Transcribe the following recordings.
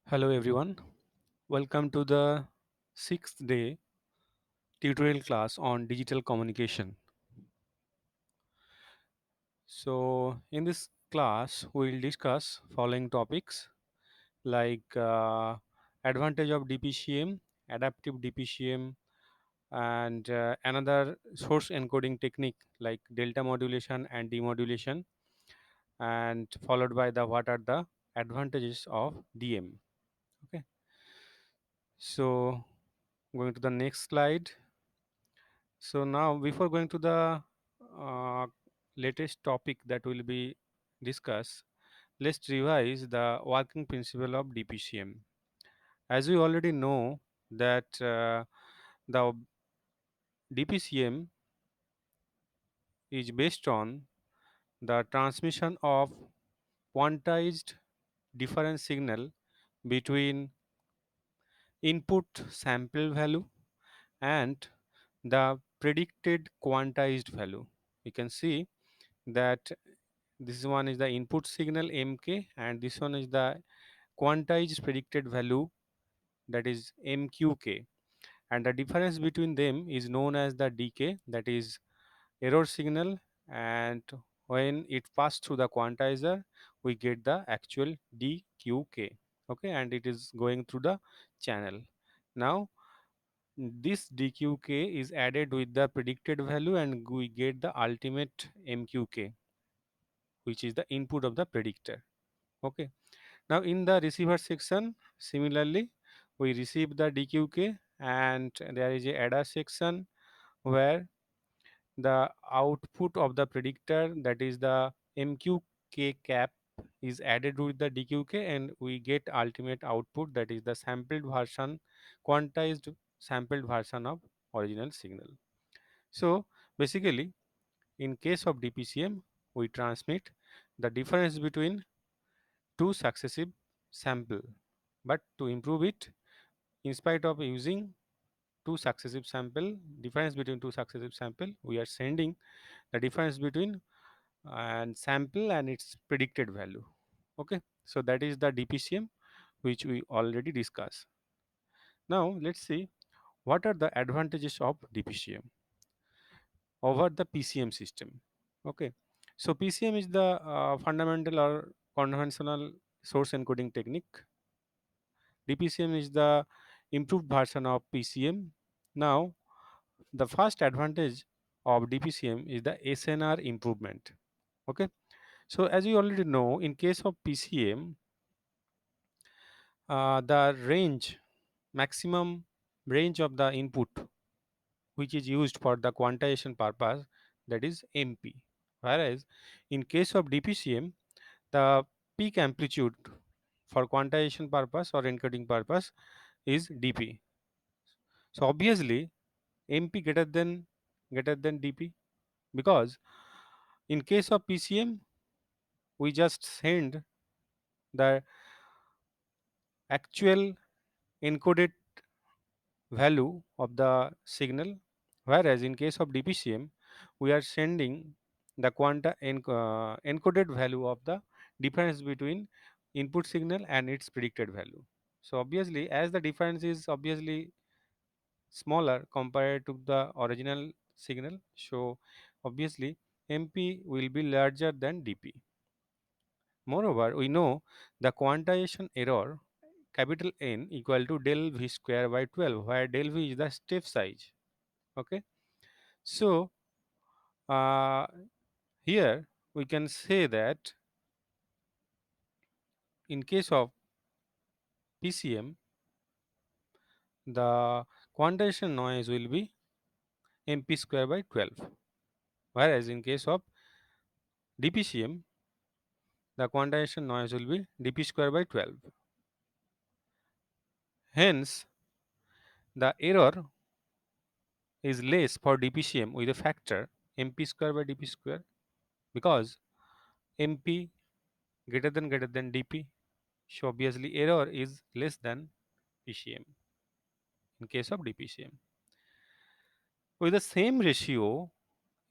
Hello everyone, welcome to the sixth day tutorial class on digital communication. So, in this class, we will discuss following topics like advantage of DPCM, adaptive DPCM, and another source encoding technique like delta modulation and demodulation, and followed by the what are the advantages of DM. Okay, so going to the next slide. So now, before going to the uh, latest topic that will be discussed, let's revise the working principle of DPCM. As we already know that the DPCM is based on the transmission of quantized difference signal between input sample value and the predicted quantized value. You can see that this one is the input signal mk and this one is the quantized predicted value, that is mqk, and the difference between them is known as the dk, that is error signal, and when it passed through the quantizer we get the actual dqk. Okay, and it is going through the channel. Now this dqk is added with the predicted value and we get the ultimate mqk, which is the input of the predictor. Okay, now in the receiver section, similarly we receive the dqk and there is a adder section where the output of the predictor, that is the mqk cap, is added with the dqk and we get ultimate output, that is the sampled version, quantized sampled version of original signal. So basically, in case of DPCM, we transmit the difference between two successive sample, but to improve it, in spite of using two successive sample, difference between two successive sample, we are sending the difference between and sample and its predicted value. Okay, so that is the DPCM which we already discussed. Now let's see what are the advantages of DPCM over the PCM system. Okay, so PCM is the fundamental or conventional source encoding technique. DPCM is the improved version of PCM. Now, the first advantage of DPCM is the SNR improvement. Okay, so as you already know, in case of PCM, the range, maximum range of the input which is used for the quantization purpose, that is MP. Whereas in case of DPCM, the peak amplitude for quantization purpose or encoding purpose is dp. So obviously mp greater than dp, because in case of PCM we just send the actual encoded value of the signal, whereas in case of DPCM we are sending the encoded value of the difference between input signal and its predicted value. So obviously, as the difference is obviously smaller compared to the original signal, so obviously MP will be larger than DP. Moreover, we know the quantization error capital N equal to del V square by 12, where del V is the step size. Okay, so uh, here we can say that in case of PCM, the quantization noise will be MP square by 12, whereas in case of DPCM, the quantization noise will be DP square by 12. Hence, the error is less for DPCM with a factor MP square by DP square, because MP greater than DP. So obviously error is less than PCM in case of DPCM. With the same ratio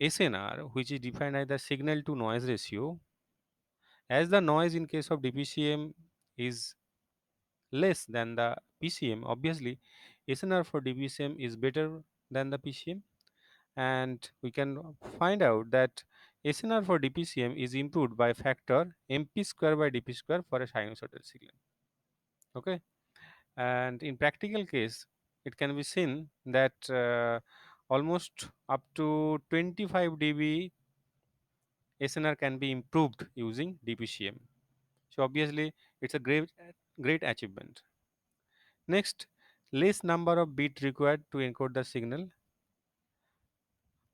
SNR, which is defined as the signal to noise ratio, as the noise in case of DPCM is less than the PCM, obviously SNR for DPCM is better than the PCM, and we can find out that SNR for DPCM is improved by factor MP square by DP square for a sinusoidal signal. Okay, and in practical case, it can be seen that almost up to 25 dB SNR can be improved using DPCM. So obviously, it's a great achievement. Next, less number of bit required to encode the signal.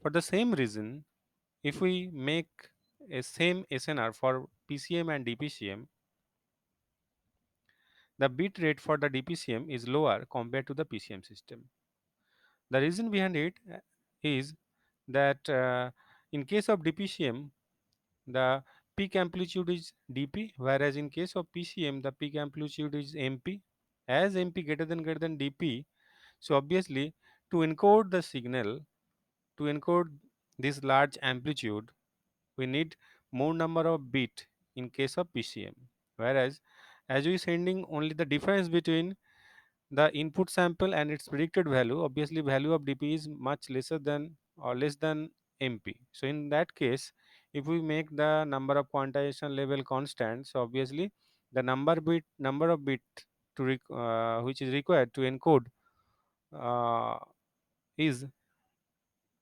For the same reason, if we make a same SNR for PCM and DPCM, the bit rate for the DPCM is lower compared to the PCM system. The reason behind it is that in case of DPCM, the peak amplitude is dp, whereas in case of PCM the peak amplitude is mp. As mp greater than dp, so obviously to encode the signal, to encode this large amplitude, we need more number of bit in case of PCM, whereas as we sending only the difference between the input sample and its predicted value, obviously value of dp is much lesser than or less than mp. So in that case, if we make the number of quantization level constant, so obviously the number of bit to which is required to encode uh, is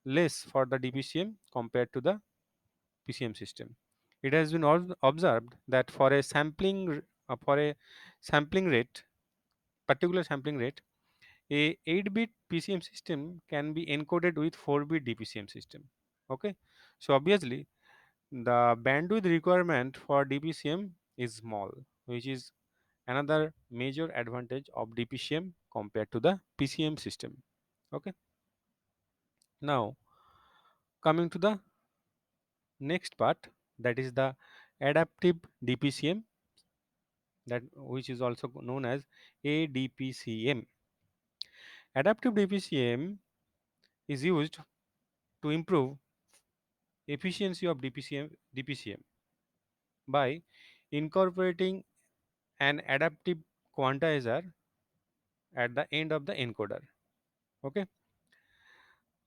less for the DPCM compared to the PCM system. It has been observed that for a sampling rate, particular sampling rate, a 8-bit PCM system can be encoded with 4-bit DPCM system. Okay, so obviously the bandwidth requirement for DPCM is small, which is another major advantage of DPCM compared to the PCM system. Okay, now coming to the next part, that is the adaptive DPCM, that which is also known as ADPCM. Adaptive DPCM is used to improve efficiency of DPCM by incorporating an adaptive quantizer at the end of the encoder. Okay,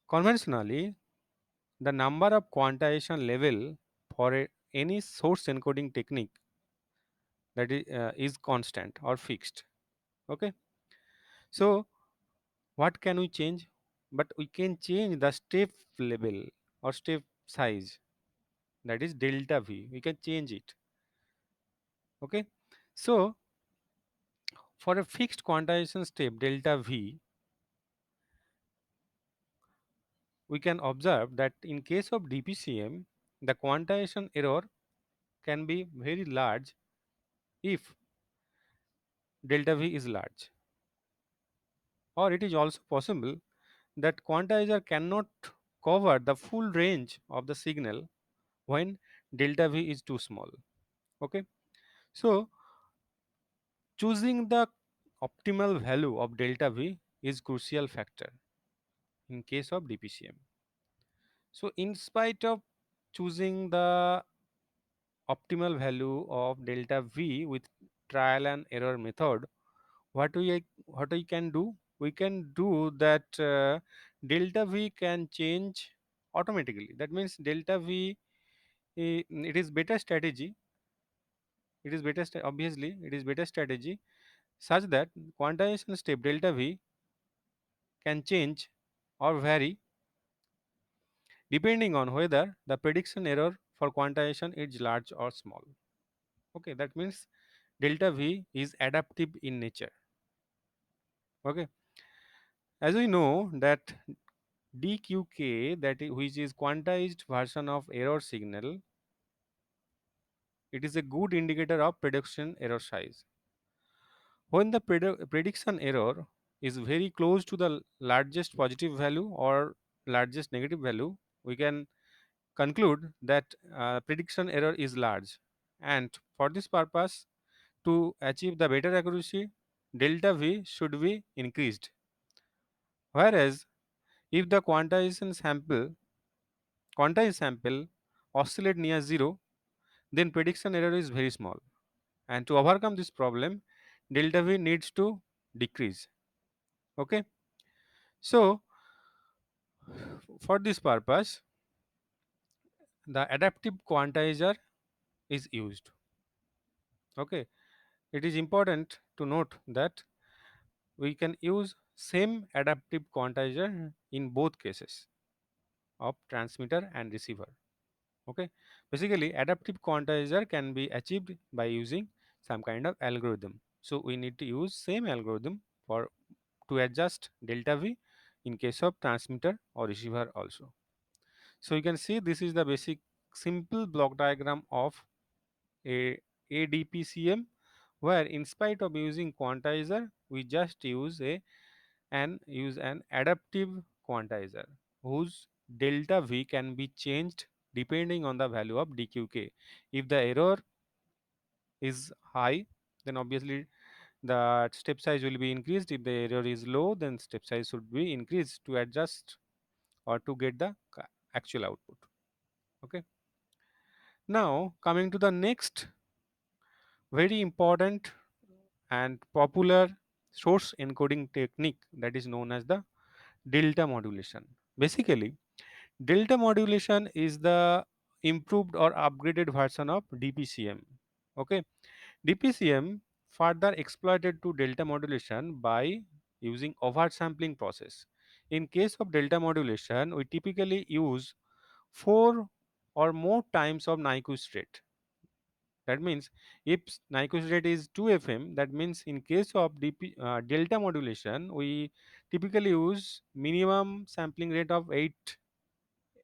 conventionally the number of quantization level for any source encoding technique, is constant or fixed. Okay, so what can we change? But we can change the step level or step size, that is delta v, we can change it. Okay, so for a fixed quantization step delta v, we can observe that in case of DPCM the quantization error can be very large if delta v is large, or it is also possible that quantizer cannot cover the full range of the signal when delta v is too small. Okay, so choosing the optimal value of delta v is crucial factor in case of DPCM. So in spite of choosing the optimal value of delta v with trial and error method, what we can do, we can do that delta v can change automatically. That means delta v, it is better strategy, obviously it is better strategy such that quantization step delta v can change or vary depending on whether the prediction error for quantization is large or small. Okay, that means delta v is adaptive in nature. Okay, as we know that dqk, which is quantized version of error signal, it is a good indicator of prediction error size. When the prediction error is very close to the largest positive value or largest negative value, we can conclude that prediction error is large, and for this purpose, to achieve the better accuracy, delta v should be increased. Whereas if the quantized sample oscillate near zero, then prediction error is very small. And to overcome this problem, delta V needs to decrease. Okay, so for this purpose, the adaptive quantizer is used. Okay, it is important to note that we can use same adaptive quantizer in both cases of transmitter and receiver. Okay, basically adaptive quantizer can be achieved by using some kind of algorithm. So we need to use same algorithm for to adjust delta V in case of transmitter or receiver also. So you can see this is the basic simple block diagram of a ADPCM, where in spite of using quantizer we just use an adaptive quantizer whose delta V can be changed depending on the value of dqk. If the error is high, then obviously the step size will be increased. If the error is low, then step size should be increased to adjust or to get the actual output. Okay, now coming to the next very important and popular source encoding technique, that is known as the delta modulation. Basically, delta modulation is the improved or upgraded version of DPCM. Okay, DPCM further exploited to delta modulation by using oversampling process. In case of delta modulation, we typically use 4 or more times of Nyquist rate. That means if Nyquist rate is 2 FM, that means in case of delta modulation, we typically use minimum sampling rate of 8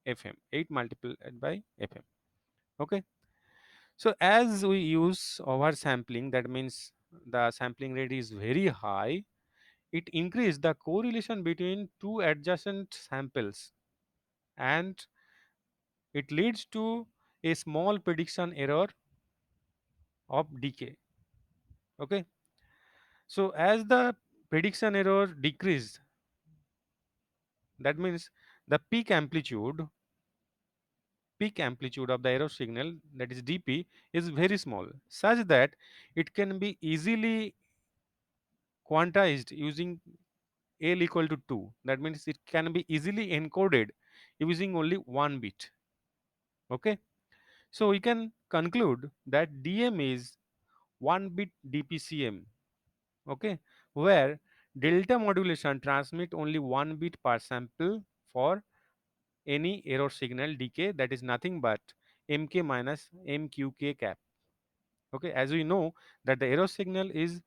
FM, 8 multiplied by FM. Okay. So as we use oversampling, that means the sampling rate is very high, it increases the correlation between two adjacent samples and it leads to a small prediction error of decay. Okay. So as the prediction error decrease, that means the peak amplitude of the error signal, that is dp, is very small, such that it can be easily quantized using L equal to 2. That means it can be easily encoded using only one bit. Okay, so we can conclude that DM is 1 bit DPCM. Okay, where delta modulation transmit only 1 bit per sample for any error signal decay, that is nothing but mk minus mqk cap. Okay, as we know that the error signal is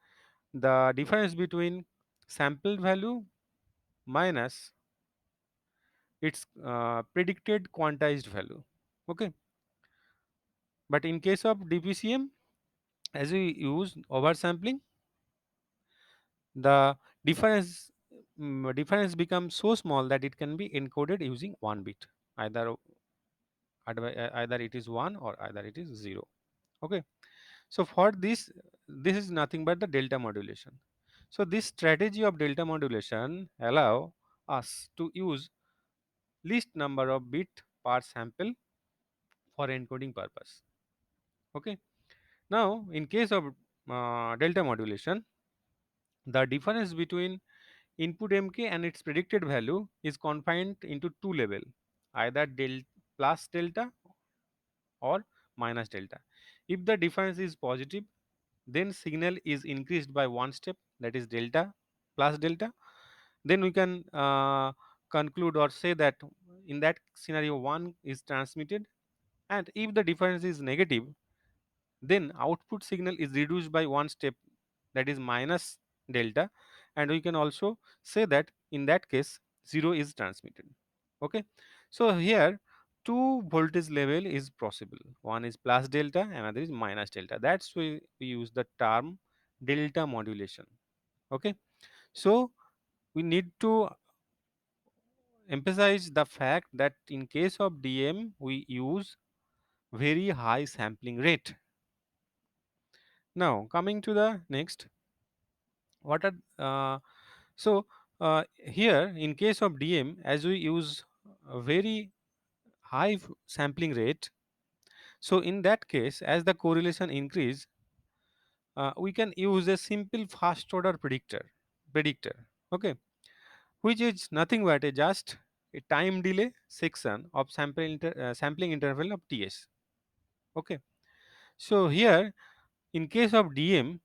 the difference between sampled value minus its predicted quantized value. Okay, but in case of DPCM, as we use oversampling, the difference becomes so small that it can be encoded using one bit, either either it is 1 or either it is 0. Okay, so for this is nothing but the delta modulation. So this strategy of delta modulation allow us to use least number of bit per sample for encoding purpose. Okay, now in case of delta modulation, the difference between input mk and its predicted value is confined into two level, either plus delta or minus delta. If the difference is positive, then signal is increased by one step, that is delta plus delta. Then we can conclude or say that in that scenario 1 is transmitted, and if the difference is negative, then output signal is reduced by one step, that is minus delta, and we can also say that in that case 0 is transmitted. Okay, so here two voltage level is possible, one is plus delta, another is minus delta. That's why we use the term delta modulation. Okay, so we need to emphasize the fact that in case of DM we use very high sampling rate. Now coming to the next, what are so here in case of DM, as we use a very high sampling rate, so in that case as the correlation increase, we can use a simple first order predictor, okay, which is nothing but a just a time delay section of sampling interval of ts. Okay, so here in case of dm,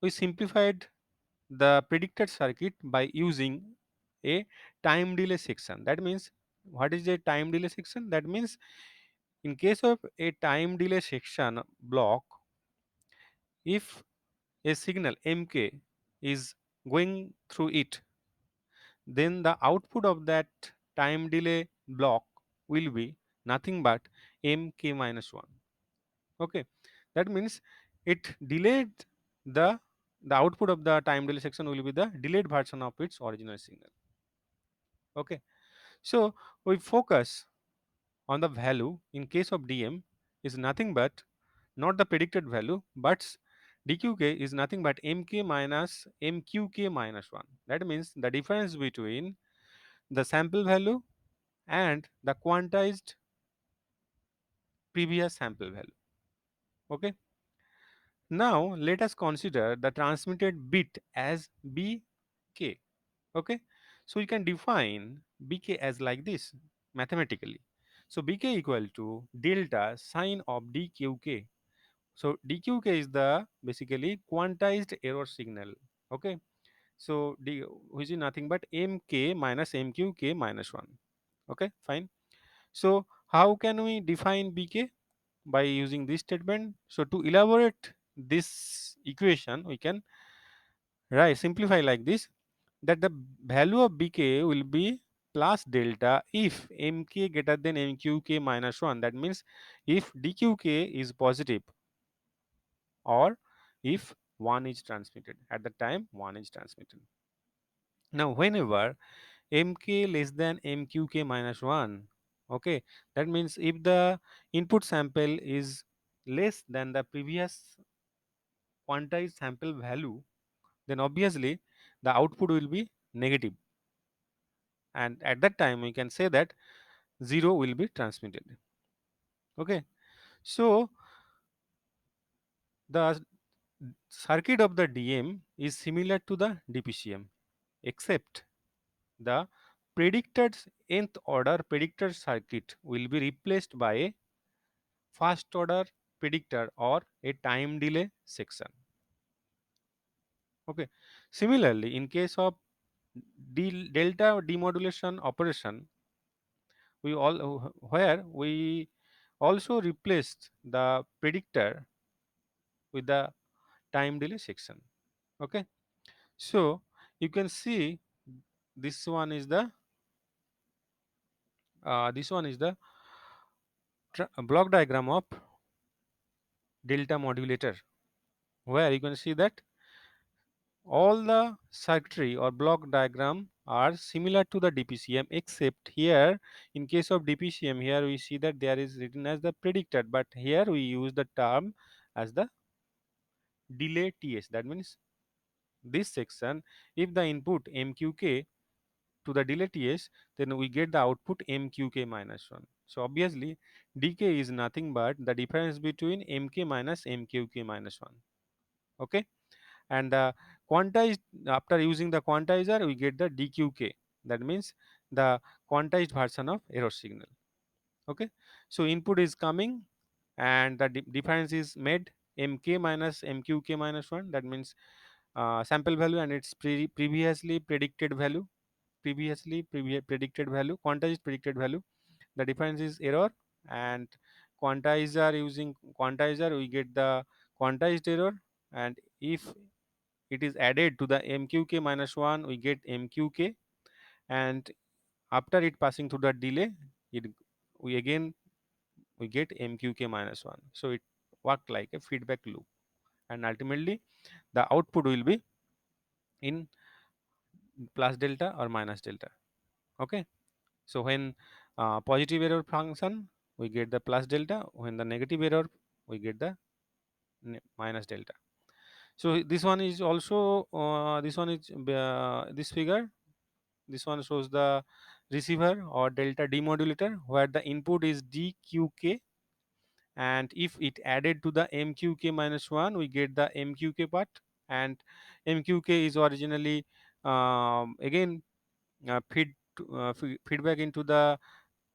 we simplified the predicted circuit by using a time delay section. That means, what is a time delay section? That means in case of a time delay section block, if a signal mk is going through it, then the output of that time delay block will be nothing but mk minus 1. Okay, that means it delayed the the output of the time delay section will be the delayed version of its original signal. Okay, so we focus on the value in case of dm is nothing but not the predicted value, but dqk is nothing but mk minus mqk minus 1. That means the difference between the sample value and the quantized previous sample value. Okay, now let us consider the transmitted bit as bk. Okay, so we can define bk as like this mathematically. So bk equal to delta sine of dqk. So dqk is the basically quantized error signal. Okay, so d, which is nothing but mk minus mqk minus 1. Okay, fine. So how can we define bk? By using this statement. So to elaborate this equation, we can write simplify like this, that the value of bk will be plus delta if mk greater than mqk minus 1. That means if dqk is positive, or if 1 is transmitted at the time 1 is transmitted. Now whenever mk less than mqk minus 1, okay, that means if the input sample is less than the previous quantized sample value, then obviously the output will be negative, and at that time we can say that 0 will be transmitted. Okay, so the circuit of the dm is similar to the dpcm, except the predicted nth order predictor circuit will be replaced by a first order predictor or a time delay section. Okay, similarly in case of delta demodulation operation, we all where we also replaced the predictor with the time delay section. Okay, so you can see this one is the this one is the block diagram of delta modulator, where you can see that all the circuitry or block diagram are similar to the dpcm, except here in case of dpcm, here we see that there is written as the predictor, but here we use the term as the delay ts. That means this section, if the input mqk to the delay ts, then we get the output mqk minus 1. So obviously dk is nothing but the difference between mk minus mqk minus 1. Okay, and the quantized, after using the quantizer we get the dqk. That means the quantized version of error signal. Okay, so input is coming and the difference is made mk minus mqk minus 1. That means sample value and its previously predicted value, predicted value, quantized predicted value. The difference is error, and quantizer, using quantizer we get the quantized error, and if it is added to the mqk minus 1 we get mqk, and after it passing through the delay, it we again we get mqk minus 1. So it work like a feedback loop, and ultimately the output will be in plus delta or minus delta. Okay, so when positive error function we get the plus delta, when the negative error we get the minus delta. So this one is also this one is this figure, this one shows the receiver or delta demodulator, where the input is dqk and if it added to the mqk minus 1, we get the mqk part. And mqk is originally again feedback into the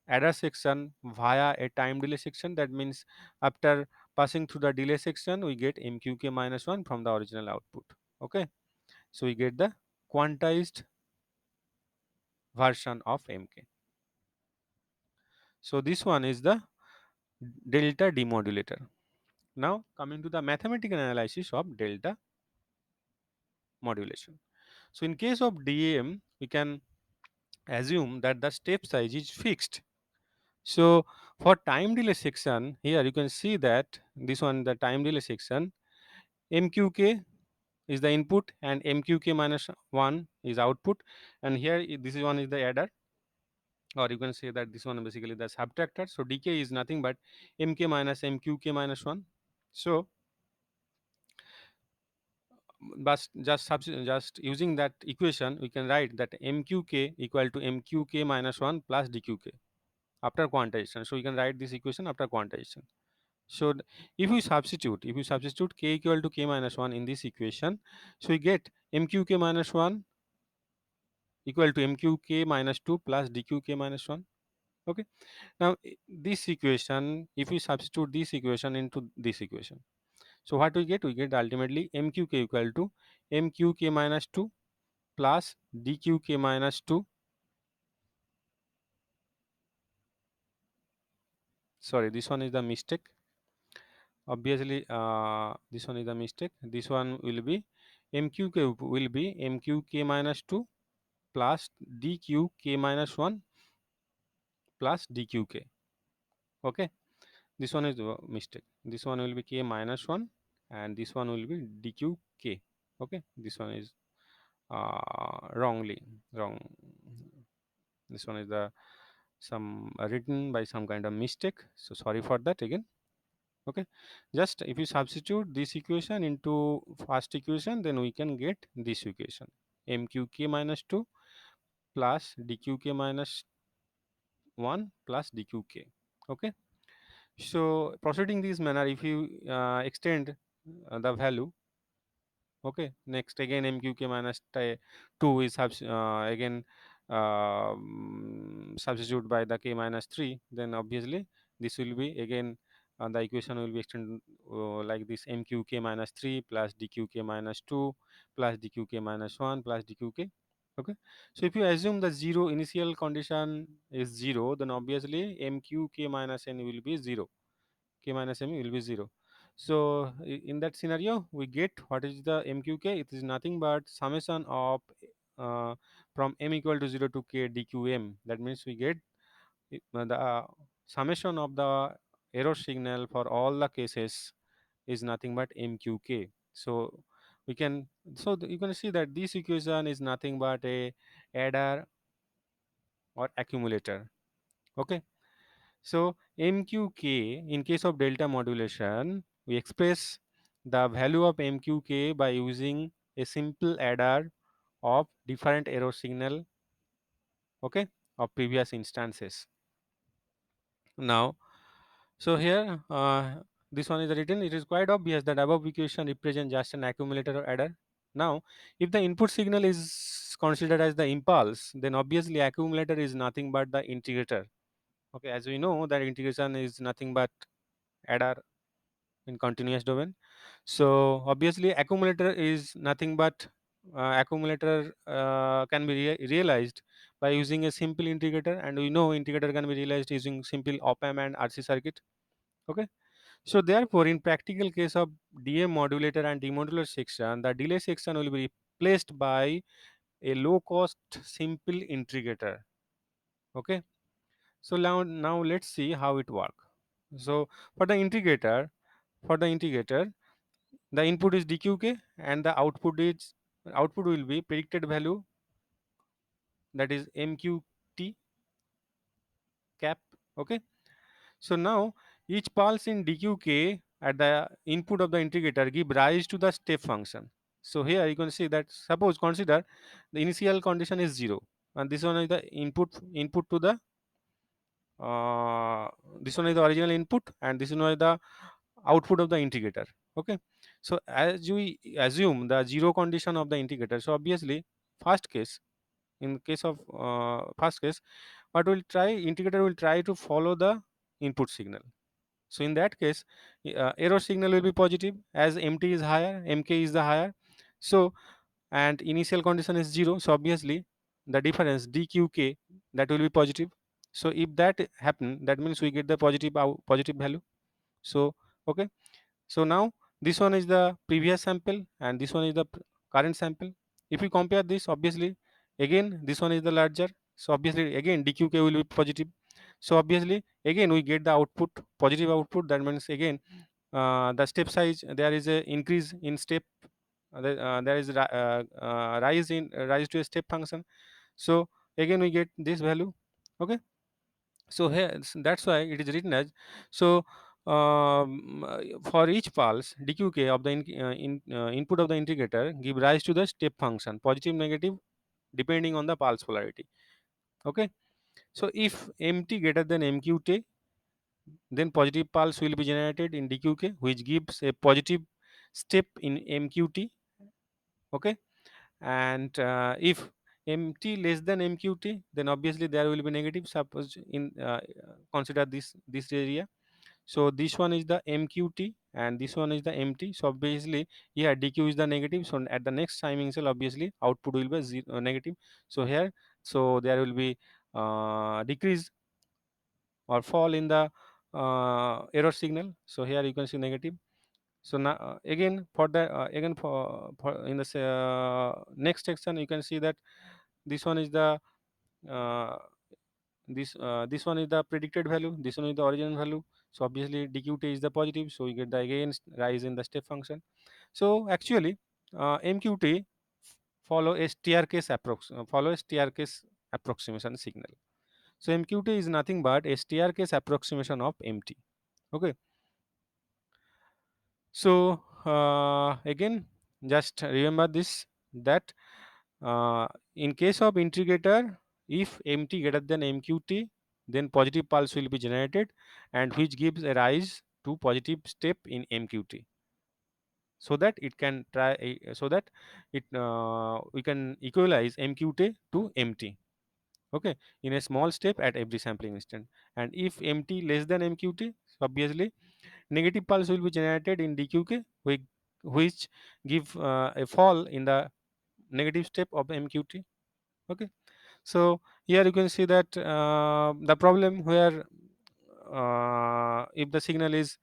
adder section via a time delay section. That means after passing through the delay section, we get mqk minus 1 from the original output. Okay, so we get the quantized version of mk. So this one is the delta demodulator. Now coming to the mathematical analysis of delta modulation. So in case of DAM, we can assume that the step size is fixed. So for time delay section, here you can see that this one, the time delay section, mqk is the input and mqk minus 1 is output, and here this is one is the adder, or you can say that this one basically the subtractor. So dk is nothing but mk minus mqk minus 1. So but just using that equation, we can write that mqk equal to mqk minus 1 plus dqk after quantization. So you can write this equation after quantization. So if we substitute k equal to k minus 1 in this equation, so we get mqk minus 1 equal to mqk minus 2 plus dqk minus 1. Okay, now this equation, if we substitute this equation into this equation, so what we get? We get ultimately mqk equal to mqk minus 2 plus dqk minus 2. Sorry, this one is the mistake. Obviously, this one is the mistake. This one will be mqk minus 2 plus dqk minus 1 plus dqk. Okay, this one is the mistake. This one will be k minus 1 and this one will be dqk. Okay, this one is wrong. This one is the some written by some kind of mistake, so sorry for that again. Okay, just if you substitute this equation into first equation, then we can get this equation mqk minus 2 plus dqk minus 1 plus dqk. Okay, so proceeding this manner, if you extend the value. Okay, next again mqk minus 2 is again substitute by the k minus 3, then obviously this will be again the equation will be extended like this mqk minus 3 plus dqk minus 2 plus dqk minus 1 plus dqk. Okay, so if you assume the zero initial condition is 0, then obviously mqk minus n will be 0, k minus m will be 0. So in that scenario, we get what is the mqk? It is nothing but summation of uh, from m equal to 0 to k dqm. That means we get the summation of the error signal for all the cases is nothing but mqk. So we can, you can see that this equation is nothing but a adder or accumulator. Okay. So MQK, in case of delta modulation, we express the value of MQK by using a simple adder of different error signal, okay, of previous instances. Now, so here this one is written. It is quite obvious that above equation represents just an accumulator or adder. Now, if the input signal is considered as the impulse, then obviously accumulator is nothing but the integrator. Okay, as we know that integration is nothing but adder in continuous domain. So obviously accumulator is nothing but accumulator can be realized by using a simple integrator, and we know integrator can be realized using simple op-amp and RC circuit. Okay, so therefore in practical case of DM modulator and demodulator section, the delay section will be replaced by a low cost simple integrator. Okay, so now let's see how it work. So for the integrator, the input is dqk and the output will be predicted value, that is mqt cap. Okay, so now each pulse in dqk at the input of the integrator give rise to the step function. So here you can see that, suppose consider the initial condition is 0 and this one is the input to the uh, this one is the original input and this one is the output of the integrator. Okay, so as we assume the zero condition of the integrator, so obviously first case, in case of first case, what will try, integrator will try to follow the input signal. So in that case, error signal will be positive as mt is higher, mk is the higher. So and initial condition is 0, so obviously the difference dqk, that will be positive. So if that happen, that means we get the positive positive value. So okay, so now this one is the previous sample and this one is the current sample. If we compare this, obviously again this one is the larger, so obviously again dqk will be positive. So obviously again we get the output, positive output. That means again the step size, there is a increase in step, there is rise in rise to a step function. So again we get this value. Okay, so here that's why it is written as, so for each pulse dqk of the input of the integrator give rise to the step function, positive negative depending on the pulse polarity. Okay, so if mt greater than mqt, then positive pulse will be generated in dqk which gives a positive step in mqt. Okay, and if mt less than mqt, then obviously there will be negative. Suppose in consider this area, so this one is the mqt and this one is the mt. So obviously here dq is the negative, so at the next timing cell obviously output will be negative. So here, so there will be decrease or fall in the error signal. So here you can see negative. So now again for the again for in the next section you can see that this one is the uh, this one is the predicted value, this one is the original value. So obviously dqt is the positive, so you get the again rise in the step function. So actually mqt follow a staircase approximation signal. So mqt is nothing but a staircase approximation of mt. Okay, so again just remember this, that uh, in case of integrator, if mt greater than mqt, then positive pulse will be generated and which gives a rise to positive step in mqt, so that it can try so that it we can equalize mqt to mt. Okay, in a small step at every sampling instant. And if mt less than mqt, obviously negative pulse will be generated in dqk which give a fall in the negative step of mqt. Okay, so here you can see that the problem where if the signal is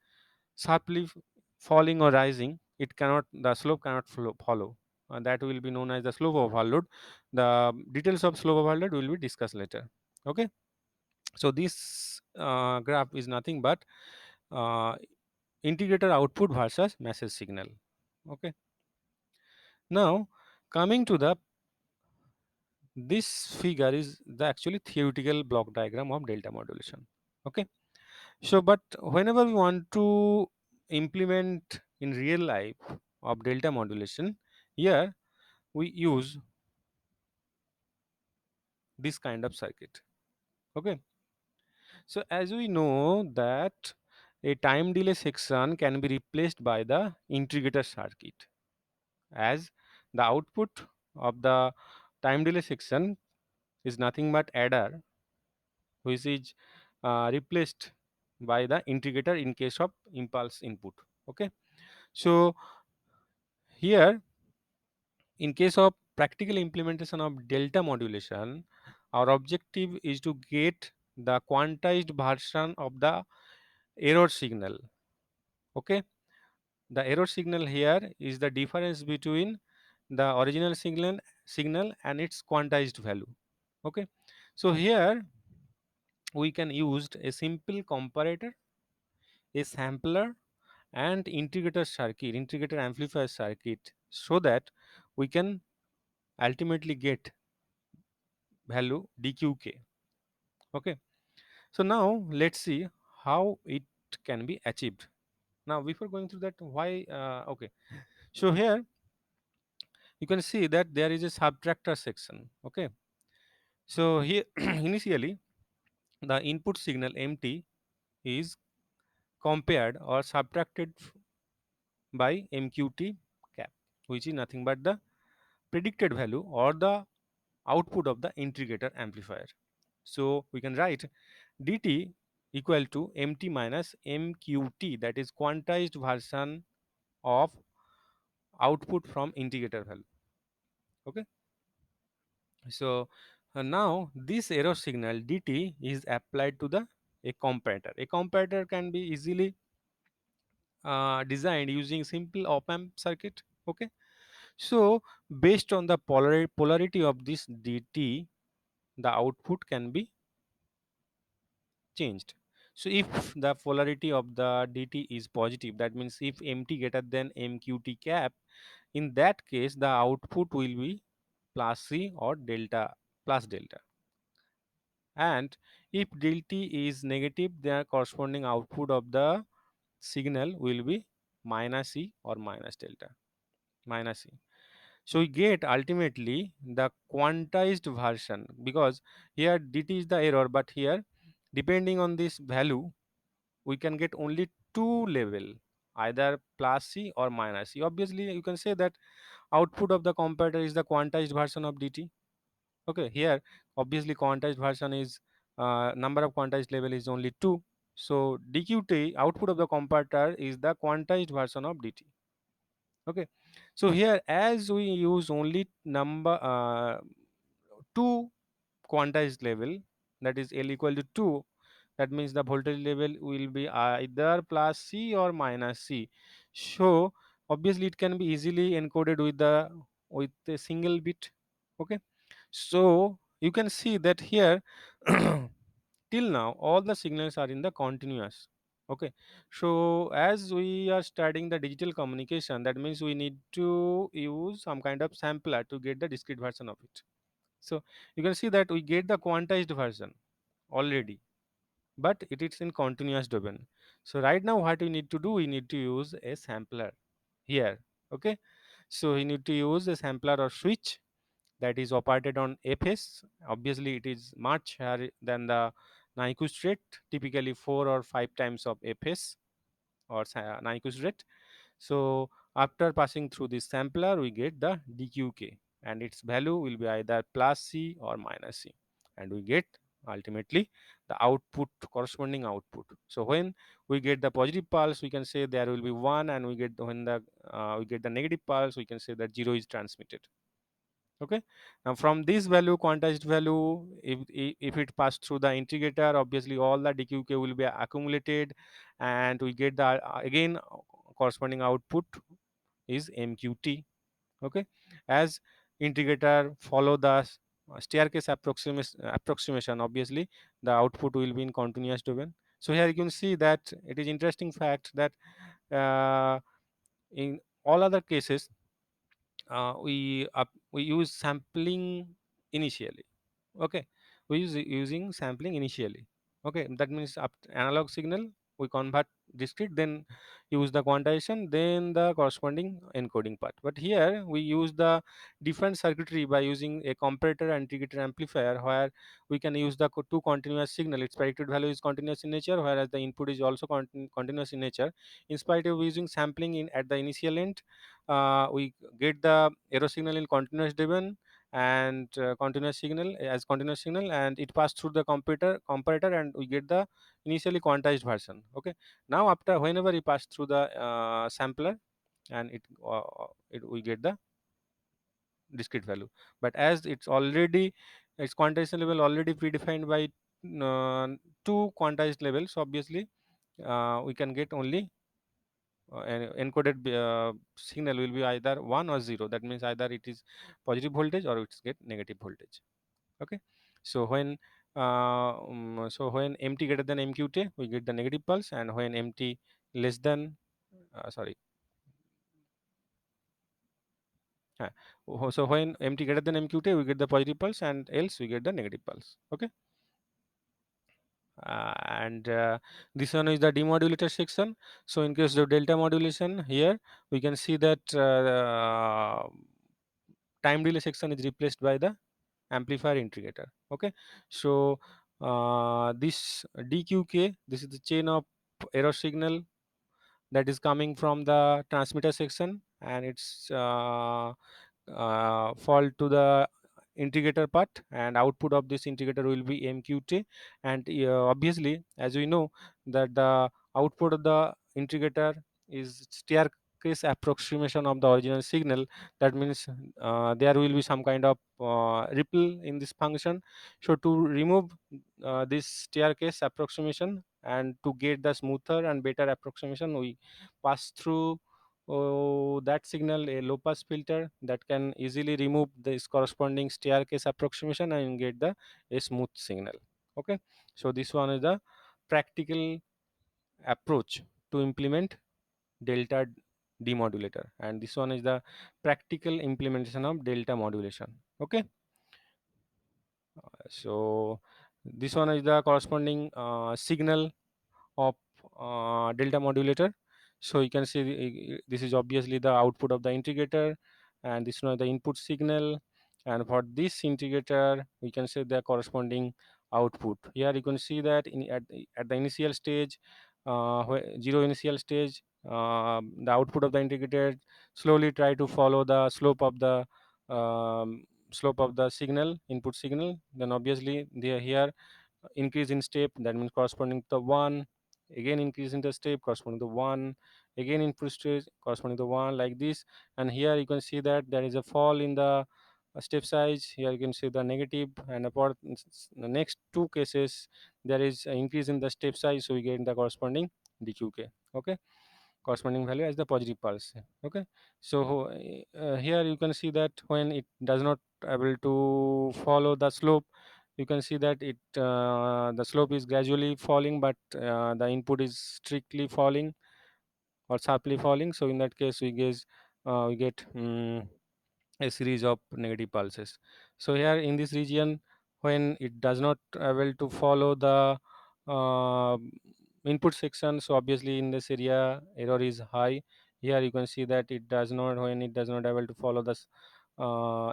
sharply falling or rising, it cannot, the slope cannot follow, that will be known as the slope overload. The details of slope overload will be discussed later. Okay, so this graph is nothing but uh, integrator output versus message signal. Okay, now coming to the, this figure is the actually theoretical block diagram of delta modulation. Okay, so but whenever we want to implement in real life of delta modulation, here we use this kind of circuit. Okay, so as we know that a time delay section can be replaced by the integrator circuit, as the output of the time delay section is nothing but adder which is replaced by the integrator in case of impulse input. Okay, so here in case of practical implementation of delta modulation, our objective is to get the quantized version of the error signal. Okay, the error signal here is the difference between the original signal and its quantized value. Okay, so here we can use a simple comparator, a sampler and integrator amplifier circuit, so that we can ultimately get value dqk. Okay, so now let's see how it can be achieved. Now before going through that, why okay, so here you can see that there is a subtractor section. Okay, so here initially the input signal mt is compared or subtracted by mqt cap, which is nothing but the predicted value or the output of the integrator amplifier. So we can write dt equal to mt minus mqt, that is quantized version of output from integrator value. Okay. So now this error signal dt is applied to the a comparator. A comparator can be easily designed using simple op amp circuit. Okay. So based on the polarity of this dt, the output can be changed. So if the polarity of the dt is positive, that means if mt greater than mqt cap, in that case the output will be plus c or delta plus delta. And if delta is negative, the corresponding output of the signal will be minus e or minus delta, minus e. So we get ultimately the quantized version, because here dt is the error, but here depending on this value we can get only two level, either plus c or minus c. Obviously you can say that output of the comparator is the quantized version of dt. Okay, here obviously quantized version is number of quantized level is only 2, so dqt output of the comparator is the quantized version of dt. Okay, so here as we use only number 2 quantized level, that is L equal to 2, that means the voltage level will be either plus C or minus C. So obviously it can be easily encoded with a single bit. Okay, so you can see that here till now all the signals are in the continuous. Okay, so as we are studying the digital communication, that means we need to use some kind of sampler to get the discrete version of it. So you can see that we get the quantized version already, but it is in continuous domain. So right now what we need to do, we need to use a sampler here. Okay, so we need to use a sampler or switch that is operated on fs. Obviously it is much higher than the Nyquist rate, typically 4 or 5 times of fs or Nyquist rate. So after passing through this sampler, we get the dqk, and its value will be either plus c or minus c, and we get ultimately the output, corresponding output. So when we get the positive pulse, we can say there will be 1, and when the we get the negative pulse, we can say that 0 is transmitted. Okay, now from this value, quantized value, if it passed through the integrator, obviously all the dqk will be accumulated, and we get the again corresponding output is mqt. Okay, as integrator follow the staircase approximation, obviously the output will be in continuous domain. So here you can see that it is interesting fact that uh, in all other cases we use sampling initially. Okay, we use using sampling initially. Okay, that means up analog signal we convert discrete, then use the quantization, then the corresponding encoding part. But here we use the different circuitry by using a comparator and integrator amplifier, where we can use the two continuous signal. Its predicted value is continuous in nature, whereas the input is also continuous in nature. In spite of using sampling in at the initial end, we get the error signal in continuous domain and continuous signal as continuous signal, and it passed through the comparator, and we get the initially quantized version. Okay, now after whenever we pass through the sampler, and we get the discrete value. But as its quantization level already predefined by uh, two quantized levels, so obviously we can get only encoded signal will be either 1 or 0. That means either it is positive voltage or it's get negative voltage. Okay, so when mt greater than mqt, we get the negative pulse, and when mt less than sorry so when mt greater than mqt, we get the positive pulse, and else we get the negative pulse. Okay, and this one is the demodulator section. So in case of delta modulation, here we can see that time delay section is replaced by the amplifier integrator. Okay, so this DQK, this is the chain of error signal that is coming from the transmitter section, and it's fall to the integrator part, and output of this integrator will be MQT. And obviously, as we know, that the output of the integrator is staircase approximation of the original signal. That means there will be some kind of ripple in this function. So to remove this staircase approximation and to get the smoother and better approximation, we pass through that signal a low pass filter that can easily remove this corresponding staircase approximation and get the a smooth signal. Okay, so this one is the practical approach to implement delta demodulator, and this one is the practical implementation of delta modulation. Okay, so this one is the corresponding signal of delta modulator. So you can see this is obviously the output of the integrator, and this one is the input signal, and for this integrator we can say the corresponding output. Here you can see that at the initial stage, zero initial stage, the output of the integrator slowly try to follow the um, slope of the signal, input signal. Then obviously they here increase in step, that means corresponding to the 1, again increase in the step corresponding to 1, again input stage corresponding to 1, like this. And here you can see that there is a fall in the step size. Here you can see the negative, and apart the next two cases there is an increase in the step size, so we get the corresponding DQK. Okay, corresponding value as the positive pulse. Okay, so here you can see that when it does not able to follow the slope, you can see that the slope is gradually falling, but the input is strictly falling or sharply falling. So in that case we get a series of negative pulses. So here in this region, when it does not able to follow the uh, input section, so obviously in this area error is high. Here you can see that it does not, when it does not able to follow this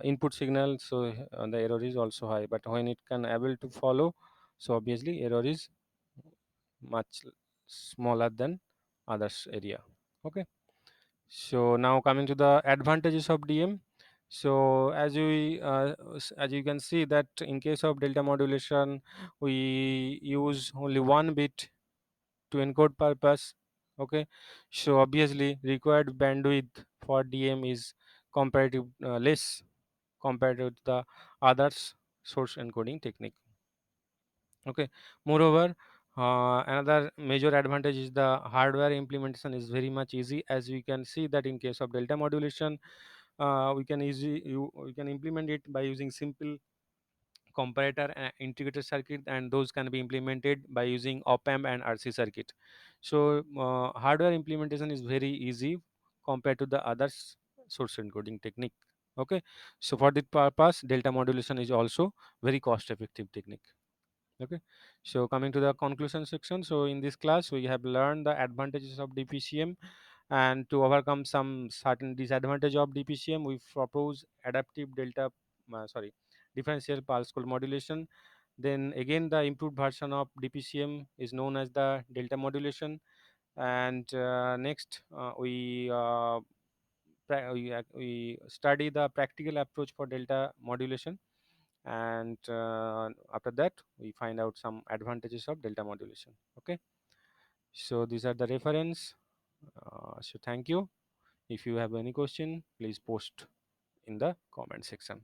input signal, so the error is also high. But when it can able to follow, so obviously error is much smaller than others area. Okay, so now coming to the advantages of DM. So as you can see that in case of delta modulation, we use only one bit to encode purpose. Okay, so obviously required bandwidth for DM is comparative less compared with the others source encoding technique. Okay, moreover, another major advantage is the hardware implementation is very much easy. As we can see that in case of delta modulation, we can implement it by using simple comparator and integrated circuit, and those can be implemented by using op amp and RC circuit. So hardware implementation is very easy compared to the others source encoding technique. Okay, so for that purpose delta modulation is also very cost effective technique. Okay, so coming to the conclusion section, so in this class we have learned the advantages of DPCM, and to overcome some certain disadvantage of DPCM we propose adaptive differential pulse code modulation. Then again the improved version of DPCM is known as the delta modulation. And next we study the practical approach for delta modulation, and after that we find out some advantages of delta modulation. Okay, so these are the reference. So thank you. If you have any question, please post in the comment section.